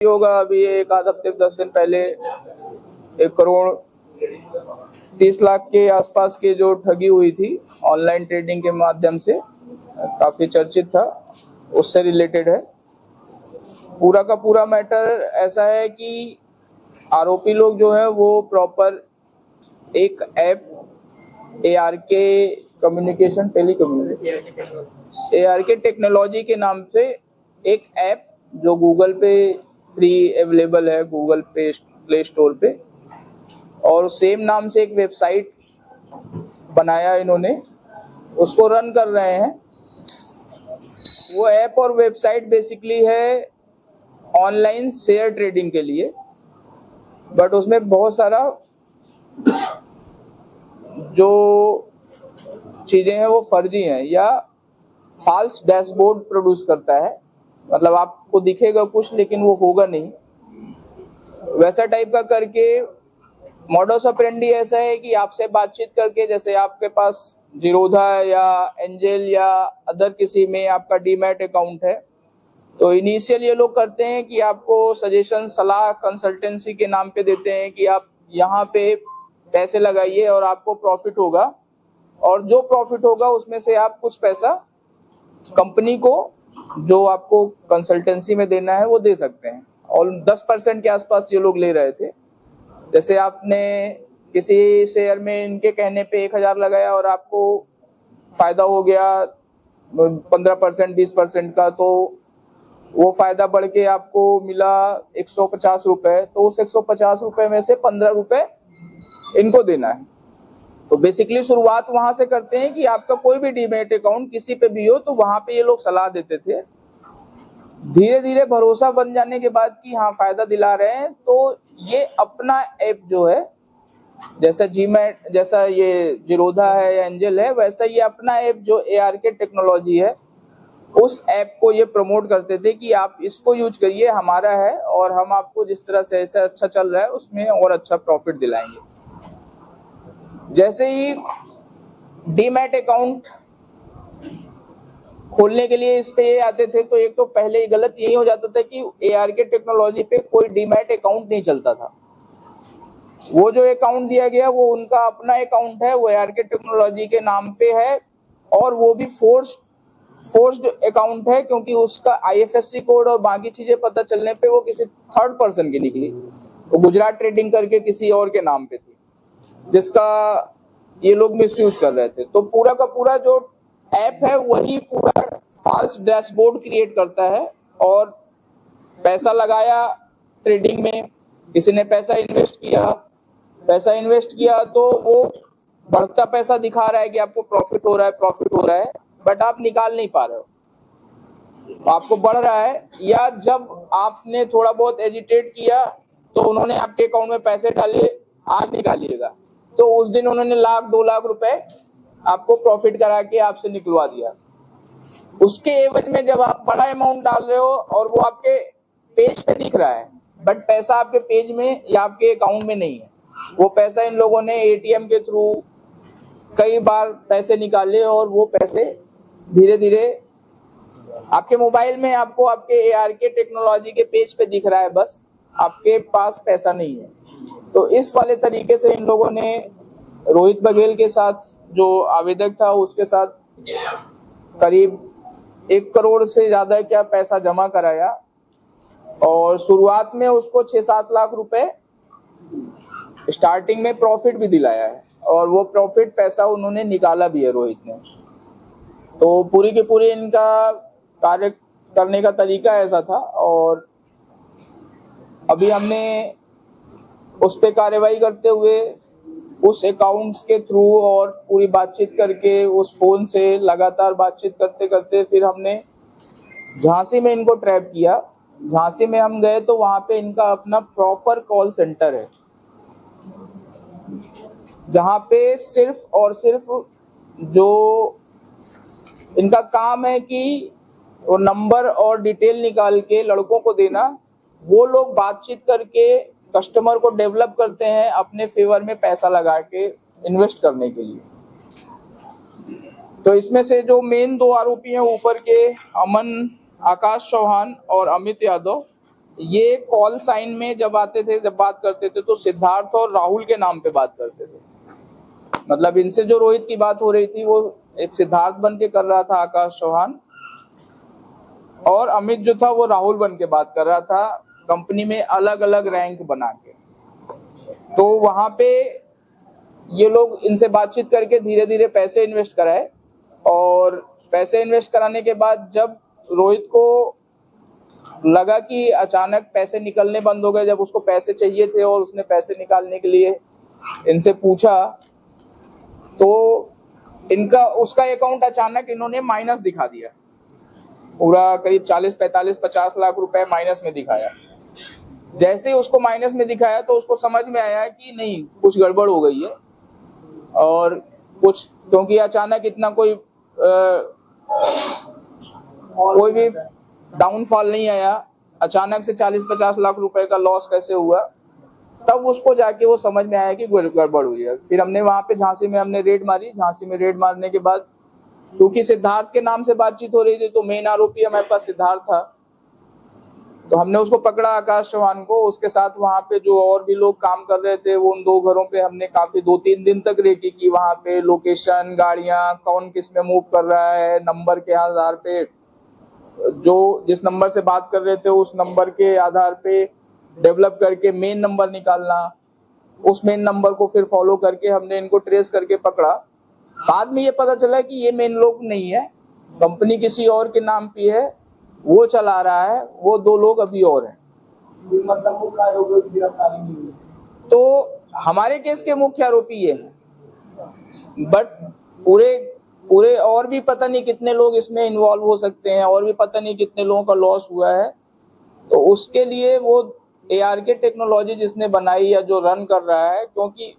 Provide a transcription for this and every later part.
होगा अभी एक आध हफ्ते 10 दिन पहले 1,30,00,000 के आसपास की जो ठगी हुई थी ऑनलाइन ट्रेडिंग के माध्यम से, काफी चर्चित था, उससे रिलेटेड है। पूरा का पूरा मैटर ऐसा है कि आरोपी लोग जो है वो प्रॉपर एक app ARK communication ARK technology के नाम से एक ऐप जो गूगल पे फ्री अवेलेबल है, गूगल पे प्ले स्टोर पे, और सेम नाम से एक वेबसाइट बनाया इन्होंने, उसको रन कर रहे हैं। वो ऐप और वेबसाइट बेसिकली है ऑनलाइन शेयर ट्रेडिंग के लिए, बट उसमें बहुत सारा जो चीजें हैं वो फर्जी हैं या फॉल्स डैशबोर्ड प्रोड्यूस करता है। मतलब आपको दिखेगा कुछ लेकिन वो होगा नहीं, वैसा टाइप का करके। मॉडस ऑपरेंडी ऐसा है कि आपसे बातचीत करके, जैसे आपके पास जीरोधा या एंजल या अदर किसी में आपका डीमैट अकाउंट है, तो इनिशियल ये लोग करते हैं कि आपको सजेशन, सलाह, कंसल्टेंसी के नाम पे देते हैं कि आप यहाँ पे पैसे लगाइए और आपको प्रॉफिट होगा, और जो प्रॉफिट होगा उसमें से आप कुछ पैसा कंपनी को जो आपको कंसल्टेंसी में देना है वो दे सकते हैं। और 10% के आसपास ये लोग ले रहे थे। जैसे आपने किसी शेयर में इनके कहने पे 1,000 लगाया और आपको फायदा हो गया 15%, 20% का, तो वो फायदा बढ़ के आपको मिला 150 रुपए, तो उस 150 रुपए में से 15 रुपए इनको देना है। तो बेसिकली शुरुआत वहां से करते हैं कि आपका कोई भी डीमैट अकाउंट किसी पे भी हो, तो वहां पे ये लोग सलाह देते थे। धीरे धीरे भरोसा बन जाने के बाद कि हाँ फायदा दिला रहे हैं, तो ये अपना ऐप जो है, जैसा जीमैट, जैसा ये जीरोधा है या एंजल है, वैसा ये अपना ऐप जो ARK टेक्नोलॉजी है, उस ऐप को ये प्रमोट करते थे कि आप इसको यूज करिए, हमारा है और हम आपको जिस तरह से ऐसा अच्छा चल रहा है उसमें और अच्छा प्रॉफिट दिलाएंगे। जैसे ही डीमैट अकाउंट खोलने के लिए इस पे आते थे, तो एक तो पहले गलत यही हो जाता था कि ARK टेक्नोलॉजी पे कोई डीमैट अकाउंट नहीं चलता था। वो जो अकाउंट दिया गया वो उनका अपना अकाउंट है, वो ARK टेक्नोलॉजी के नाम पे है, और वो भी फोर्स्ड अकाउंट है, क्योंकि उसका IFSC कोड और बाकी चीजें पता चलने पे वो किसी थर्ड पर्सन की निकली। वो गुजरात ट्रेडिंग करके किसी और के नाम पे थी, जिसका ये लोग मिसयूज कर रहे थे। तो पूरा का पूरा जो ऐप है वही पूरा फॉल्स डैशबोर्ड क्रिएट करता है, और पैसा लगाया ट्रेडिंग में, किसी ने पैसा इन्वेस्ट किया तो वो बढ़ता पैसा दिखा रहा है कि आपको प्रॉफिट हो रहा है, बट आप निकाल नहीं पा रहे हो, आपको बढ़ रहा है। या जब आपने थोड़ा बहुत एजिटेट किया तो उन्होंने आपके अकाउंट में पैसे डाले, आज निकालिएगा, तो उस दिन उन्होंने 1,00,000-2 लाख रुपए आपको प्रॉफिट करा के आपसे निकलवा दिया। उसके एवज में जब आप बड़ा अमाउंट डाल रहे हो और वो आपके पेज पे दिख रहा है, बट पैसा आपके पेज में या आपके अकाउंट में नहीं है, वो पैसा इन लोगों ने ATM के थ्रू कई बार पैसे निकाले, और वो पैसे धीरे धीरे आपके मोबाइल में आपको आपके ARK टेक्नोलॉजी के पेज पे दिख रहा है, बस आपके पास पैसा नहीं है। तो इस वाले तरीके से इन लोगों ने रोहित बघेल के साथ, जो आवेदक था, उसके साथ करीब 1 करोड़ से ज्यादा क्या पैसा जमा कराया, और शुरुआत में उसको 6-7 लाख रुपए स्टार्टिंग में प्रॉफिट भी दिलाया है, और वो प्रॉफिट पैसा उन्होंने निकाला भी है रोहित ने। तो पूरी की पूरी इनका कार्य करने का तरीका ऐसा था, और अभी हमने उस पे कार्रवाई करते हुए उस अकाउंट्स के थ्रू और पूरी बातचीत करके, उस फोन से लगातार बातचीत करते करते फिर हमने झांसी में इनको ट्रैप किया। झांसी में हम गए तो वहां पे इनका अपना प्रॉपर कॉल सेंटर है, जहां पे सिर्फ और सिर्फ जो इनका काम है कि वो नंबर और डिटेल निकाल के लड़कों को देना, वो लोग बातचीत करके कस्टमर को डेवलप करते हैं अपने फेवर में पैसा लगा के इन्वेस्ट करने के लिए। तो इसमें से जो मेन 2 आरोपी हैं ऊपर के, अमन आकाश चौहान और अमित यादव, ये कॉल साइन में जब आते थे, जब बात करते थे तो सिद्धार्थ और राहुल के नाम पे बात करते थे। मतलब इनसे जो रोहित की बात हो रही थी वो एक सिद्धार्थ बन के कर रहा था आकाश चौहान, और अमित जो था वो राहुल बन के बात कर रहा था, कंपनी में अलग अलग रैंक बना के। तो वहां पे ये लोग इनसे बातचीत करके धीरे धीरे पैसे इन्वेस्ट कराए, और पैसे इन्वेस्ट कराने के बाद जब रोहित को लगा कि अचानक पैसे निकलने बंद हो गए, जब उसको पैसे चाहिए थे और उसने पैसे निकालने के लिए इनसे पूछा तो इनका उसका अकाउंट अचानक इन्होंने माइनस दिखा दिया, पूरा करीब 40, 45, 50 लाख रुपए माइनस में दिखाया। जैसे उसको माइनस में दिखाया तो उसको समझ में आया कि नहीं, कुछ गड़बड़ हो गई है, और कुछ क्योंकि अचानक इतना कोई भी डाउनफॉल नहीं आया, अचानक से 40-50 लाख रुपए का लॉस कैसे हुआ, तब उसको जाके वो समझ में आया कि गड़बड़ हुई है। फिर हमने वहां पे झांसी में हमने रेड मारी। झांसी में रेड मारने के बाद क्योंकि सिद्धार्थ के नाम से बातचीत हो रही थी तो मेन आरोपी हमारे पास सिद्धार्थ था, तो हमने उसको पकड़ा, आकाश चौहान को। उसके साथ वहां पे जो और भी लोग काम कर रहे थे वो उन 2 घरों पे हमने काफी 2-3 दिन तक रेकी की। वहां पे लोकेशन, गाड़ियां, कौन किस में मूव कर रहा है, नंबर के आधार पे, जो जिस नंबर से बात कर रहे थे उस नंबर के आधार पे डेवलप करके मेन नंबर निकालना, उस मेन नंबर को फिर फॉलो करके हमने इनको ट्रेस करके पकड़ा। बाद में ये पता चला कि ये मेन लोग नहीं है, कंपनी किसी और के नाम पे है, वो चला रहा है, वो 2 लोग अभी और हैं। मतलब मुख्य आरोपी की गिरफ्तारी नहीं हुई। तो हमारे केस के मुख्य आरोपी ये हैं, बट पूरे और भी पता नहीं कितने लोग इसमें इन्वॉल्व हो सकते हैं, और भी पता नहीं कितने लोगों का लॉस हुआ है। तो उसके लिए वो ARK टेक्नोलॉजी जिसने बनाई या जो रन कर रहा है, क्योंकि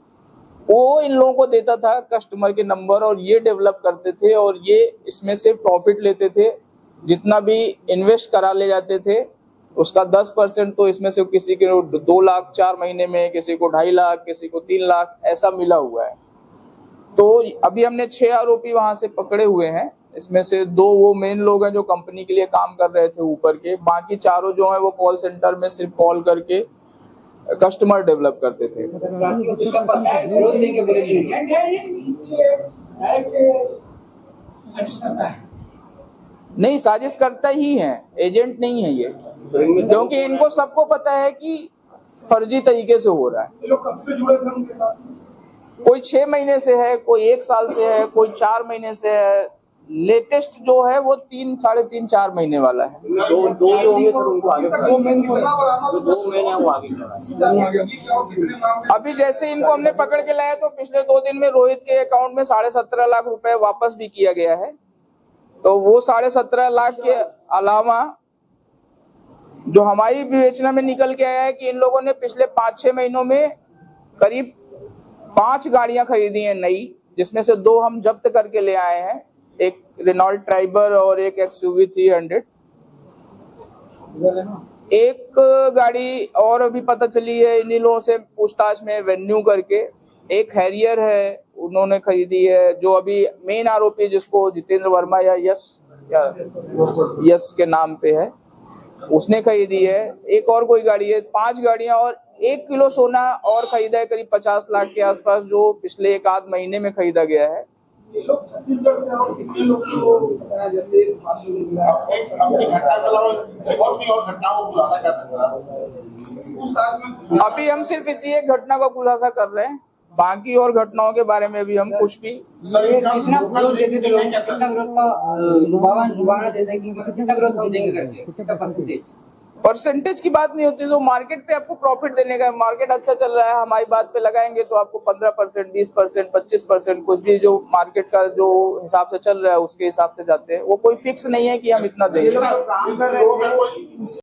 वो इन लोगों को देता था कस्टमर के नंबर और ये डेवलप करते थे, और ये इसमें से प्रॉफिट लेते थे। जितना भी इन्वेस्ट करा ले जाते थे उसका 10% तो इसमें से किसी के 2 लाख 4 महीने में, किसी को 2.5 लाख, किसी को 3 लाख ऐसा मिला हुआ है। तो अभी हमने 6 आरोपी वहां से पकड़े हुए हैं। इसमें से 2 वो मेन लोग हैं जो कंपनी के लिए काम कर रहे थे ऊपर के, बाकी 4 जो हैं वो कॉल सेंटर में सिर्फ कॉल करके कस्टमर डेवलप करते थे। नहीं, साजिश करता ही है, एजेंट नहीं है ये, क्योंकि इनको सबको पता है कि फर्जी तरीके से हो रहा है। ये लोग कब से जुड़े थे उनके साथ? कोई 6 महीने से है, कोई 1 साल से है, कोई 4 महीने से है। लेटेस्ट जो है वो 3, 3.5, 4 महीने वाला है। अभी जैसे इनको हमने पकड़ के लाया तो पिछले 2 दिन में रोहित के अकाउंट में 17.5 लाख रुपए वापस भी किया गया है। तो वो 17.5 लाख के अलावा जो हमारी विवेचना में निकल के आया है कि इन लोगों ने पिछले 5-6 महीनों में करीब 5 गाड़ियां खरीदी हैं नई, जिसमें से 2 हम जब्त करके ले आए हैं, एक रेनॉल्ट ट्राइबर और एक XUV 300। एक गाड़ी और अभी पता चली है इन्हीं लोगों से पूछताछ में, वेन्यू करके। एक हैरियर है उन्होंने खरीदी है, जो अभी मेन आरोपी जिसको जितेंद्र वर्मा या यश के नाम पे है, उसने खरीदी है। एक और कोई गाड़ी है, 5 गाड़ियां और 1 किलो सोना और खरीदा है, करीब 50 लाख के आसपास, जो पिछले 1-8 महीने में खरीदा गया है। ये लोग छत्तीसगढ़ से और कितने लोग को जैसे अभी हम सिर्फ इसी एक घटना का खुलासा कर रहे हैं, बाकी और घटनाओं के बारे में भी हम कुछ भी कितना ग्रोथ देते थे, कितना ग्रोथ का लुभावना देते कि कितना ग्रोथ हम देंगे करके, कितना परसेंटेज की बात नहीं होती। तो मार्केट पे आपको प्रॉफिट देने का, मार्केट अच्छा चल रहा है, हमारी बात पे लगाएंगे तो आपको 15%, 20%, 25%, कुछ भी जो मार्केट का जो हिसाब से चल रहा है उसके हिसाब से जाते हैं। वो कोई फिक्स नहीं है कि हम इतना देंगे।